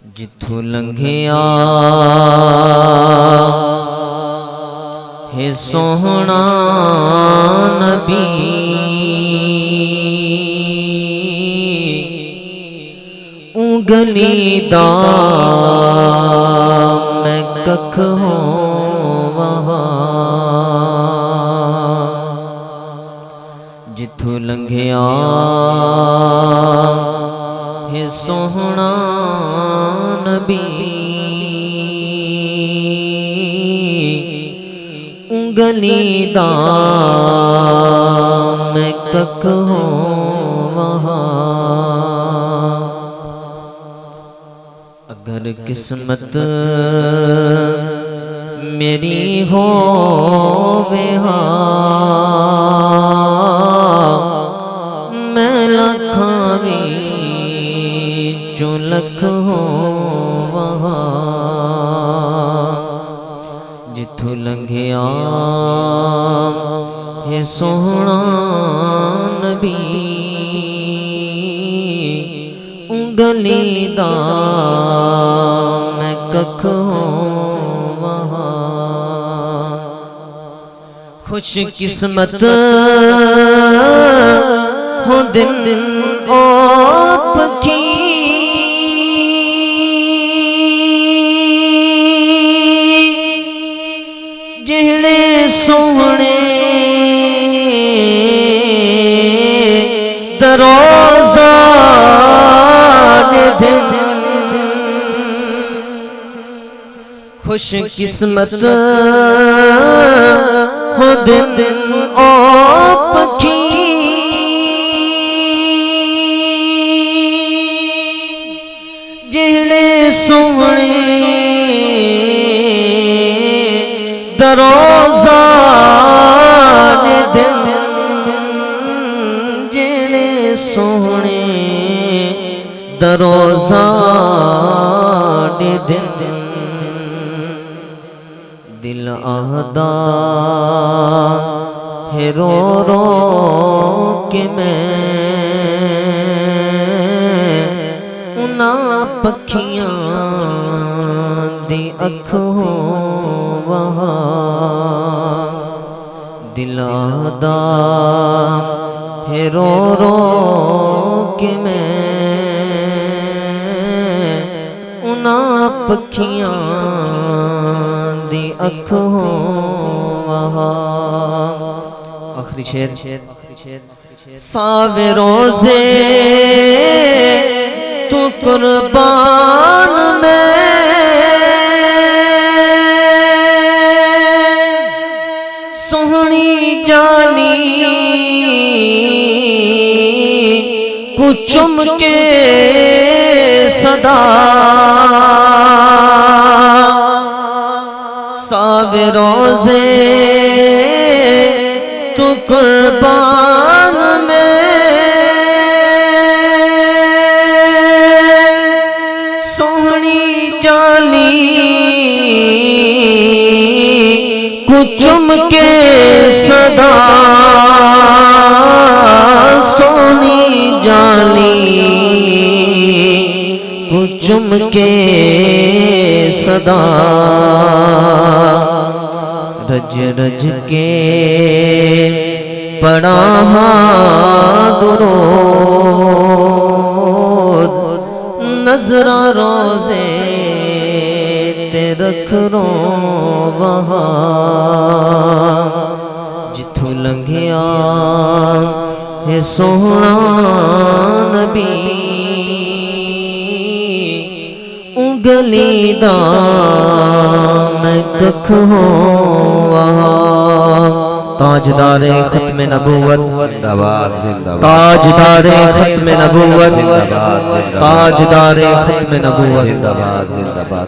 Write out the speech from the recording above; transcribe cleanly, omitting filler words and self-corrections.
जिथों लंघिया है सोहना नबी, उंगली दा मैं कख हो वहाँ। जिथों लंघिया है सोहना नबी, उंगली दा मैं कख हो वहाँ। अगर किस्मत मेरी हो बेहा, मैं लखां विचों लख हो वहाँ। जिथों लंघिया है सोहना नबी, उंगली दा मैं कख हो वहाँ। खुश किस्मत हो दिन ओ पखी, जिहड़े सोहणे दरोज़ा दे दिन। खुश किस्मत हो दिन ओ पखी, जिहड़े सोहणे दरोज़ा दे दिन, जिहड़े सोहणे दरोज़ा दे दिन। दिल आहदा है रो रो के मैं उन्हां पखियां दी अख हो वहाँ। दिल आहदा है रो रो के मैं उन्हां पखियां दी अख हो वहाँ। आखिरी शेर। सावे रोज़े तू कुर्बान में, सोहनी जानी को चुम के सदा। सावे रोज़े तू कुर्बान में, सोहनी जाली को चुम के सदा। सोहनी जाली को चुम के सदा। रज रज के पढ़ा दुरूद, नजरा रोज़े ते रख रो वहाँ। जिथों लंघिया है सोहना नबी, उंगली दा मैं कख हो वहाँ। ताजदारे खत्म नबूवत जिंदाबाद जिंदाबाद, ताजदारे खत्म नबूवत जिंदाबाद जिंदाबाद, ताजदारे खत्म नबूवत जिंदाबाद जिंदाबाद।